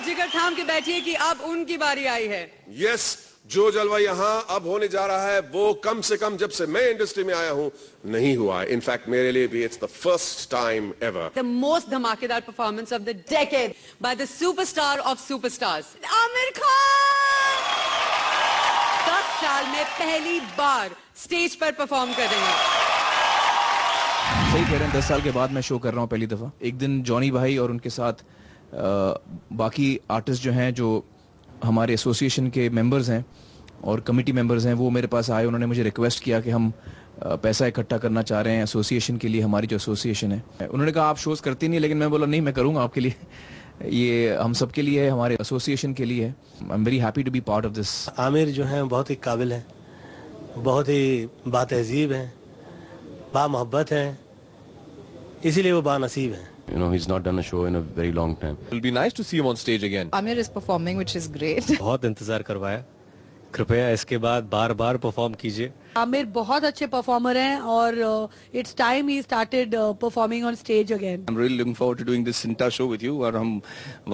जिगर थाम के बैठिए कि अब उनकी बारी आई है। यस, जो जलवा यहाँ अब होने जा रहा है वो कम से कम जब से मैं इंडस्ट्री में आया हूँ नहीं हुआ है। इनफैक्ट मेरे लिए भी it's the first time ever. The most धमाकेदार performance of the decade by the superstar of superstars, Aamir Khan. 10 साल में पहली बार स्टेज पर परफॉर्म कर रहे हैं। सही कह रहे हैं, 10 साल के बाद मैं शो कर रहा हूँ पहली दफा। एक दिन जॉनी भाई और उनके साथ बाकी आर्टिस्ट जो हैं, जो हमारे एसोसिएशन के मेंबर्स हैं और कमेटी मेंबर्स हैं, वो मेरे पास आए। उन्होंने मुझे रिक्वेस्ट किया कि हम पैसा इकट्ठा करना चाह रहे हैं एसोसिएशन के लिए, हमारी जो एसोसिएशन है। उन्होंने कहा आप शोज़ करती नहीं, लेकिन मैं बोला नहीं, मैं करूँगा आपके लिए। ये हम सब के लिए है, हमारे एसोसिएशन के लिए है। I am very happy to be part of this. Aamir जो है बहुत ही काबिल है, बहुत ही बातहजीब है, बामोहब्बत है, इसीलिए वो बानसीब है। You know, he's not done a show in a very long time. It'll be nice to see him on stage again. Amir is performing, which is great. बहुत इंतजार करवाया, कृपया इसके बाद बार बार परफॉर्म कीजिए। आमिर बहुत अच्छे परफॉर्मर हैं और it's time he started performing on stage again. I'm really looking forward to doing this Sinta show with you और हम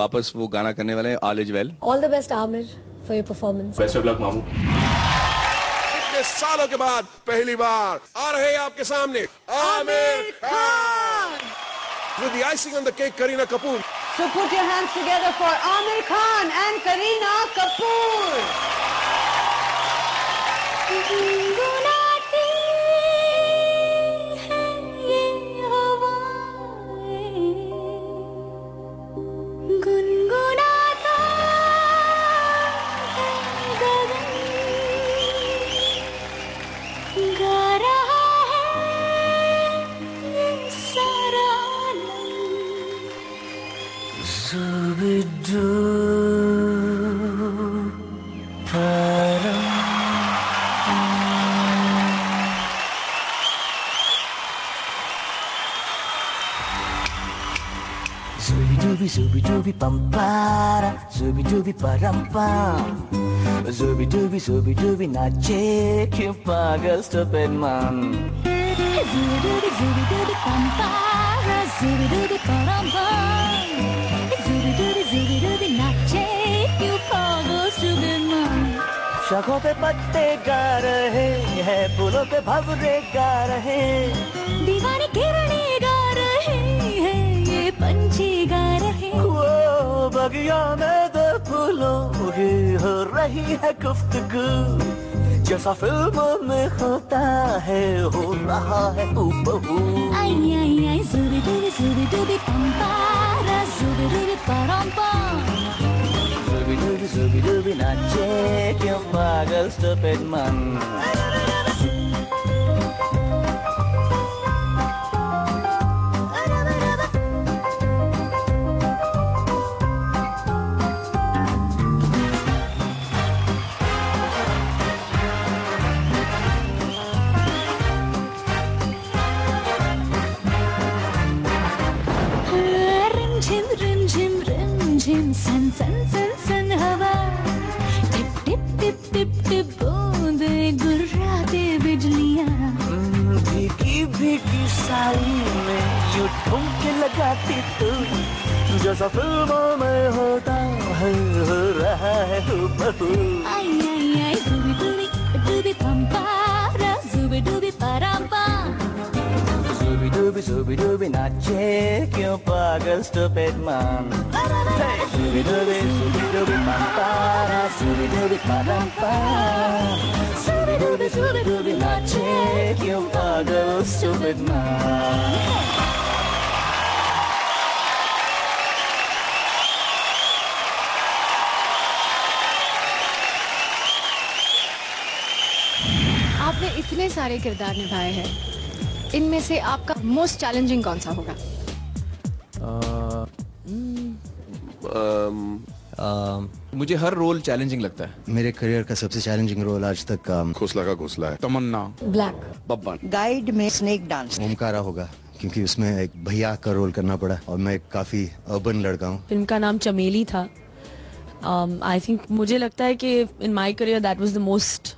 वापस वो गाना करने वाले हैं, All is well. All the best Amir for your performance. Best of luck, Mamu. इतने सालों के बाद पहली बार आ रहे हैं आपके सामने Aamir Khan. With the icing on the cake, Kareena Kapoor. So put your hands together for Amir Khan and Kareena Kapoor. गुनगुनाती है ये हवाएं, गुनगुनाता है गगन, गा रहा है ये सारा Zubidu param Zubidubi pampara, zubidubi parampam, zubidubi nache kyun pagal stupid man. Zubidubi pampara, zubidubi parampam, zubidubi nache kyun pagal stupid man. शाखों पे पत्ते गा रहे हैं, फूलों पे भंवरे गा रहे, दीवानी किरणें गा रहे हैं, ये पंछी गा रहे। वो बगिया में दो फूलों की हो रही है गुफ्तगू, जैसा फिल्मों में होता है हो रहा है हूबहू। आई आई आई zubidubi pampara, zubidubi parampam, zubidubi nache kyun pagal stupid man. Rim san san san san हवा, tip tip tip tip tip बूंदे गुर्राते बिजलियाँ, भीगी भीगी साड़ी में यूं ठुमके लगाती तू, जैसा फिल्मों में होता है हो रहा है हूबहू। आई आई आई zubidubi dubi pampara, zubidubi parampam, zubidubi nache kyun pagal stupid man. Zubidubi pampara, zubidubi parampam, zubidubi nache kyun pagal stupid man. आपने इतने सारे किरदार निभाए हैं, इनमें से आपका मोस्ट चैलेंजिंग कौन सा होगा? मुझे हर रोल चैलेंजिंग लगता है। मेरे करियर का सबसे चैलेंजिंग रोल आज तक घोसला का घोसला है। तमन्ना, ब्लैक, बब्बन, गाइड में स्नेक डांस, ओमकारा होगा, क्योंकि उसमें एक भैया का रोल करना पड़ा और मैं काफी अर्बन लड़का हूँ। फिल्म का नाम चमेली था। आई थिंक मुझे लगता है कि in my career that was the most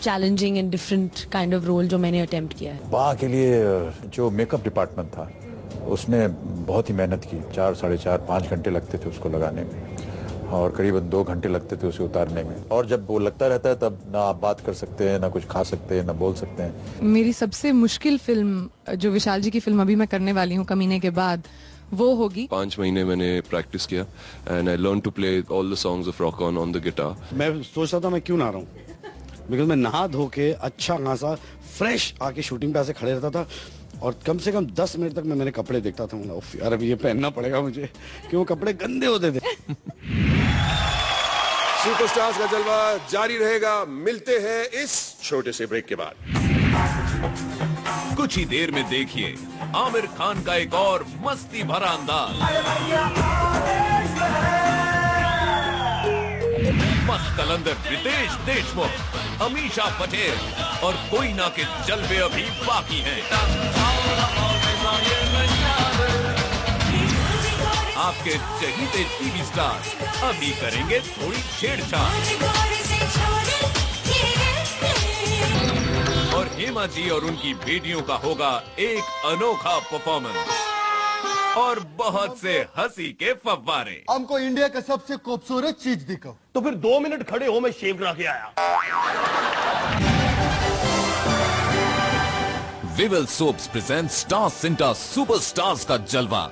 challenging and different kind of role जो मैंने अटेम्प्ट किया है। बा के लिए जो मेकअप डिपार्टमेंट था उसने बहुत ही मेहनत की, 4, साढ़े 4, 5 घंटे लगते थे उसको लगाने में और करीबन 2 घंटे लगते थे उसे उतारने में। और जब वो लगता रहता है तब ना आप बात कर सकते हैं, ना कुछ खा सकते हैं, ना बोल सकते हैं। मेरी सबसे मुश्किल फिल्म जो विशाल जी की फिल्म अभी मैं करने वाली हूँ कमीने के बाद, वो होगी। 5 महीने मैंने प्रैक्टिस किया and I learn to play all the songs of Rock On the guitar. मैं सोच रहा था मैं क्यों ना रहा हूँ, बिकॉज मैं नहा धो के अच्छा खासा फ्रेश आके शूटिंग पे ऐसे खड़े रहता था और कम से कम 10 मिनट तक मैं मेरे कपड़े देखता था। यार अब ये पहनना पड़ेगा मुझे, कि वो कपड़े गंदे होते थे। सुपरस्टार्स का जलवा जारी रहेगा। मिलते हैं इस छोटे से ब्रेक के बाद। कुछ ही देर में देखिए आमिर खान का एक और मस्ती भरा अंदाज। मस्त कलंदर रितेश देशमुख, अमीषा पटेल और कोयना के जलवे अभी बाकी हैं। आपके चहीते टीवी स्टार अभी करेंगे थोड़ी छेड़छाड़ और हेमा जी और उनकी बेटियों का होगा एक अनोखा परफॉर्मेंस और बहुत से हंसी के फव्वारे। हमको इंडिया का सबसे खूबसूरत चीज दिखाओ। तो फिर 2 मिनट खड़े हो, मैं शेव करा के आया। Vivel soaps present star CINTAA superstars का जलवा।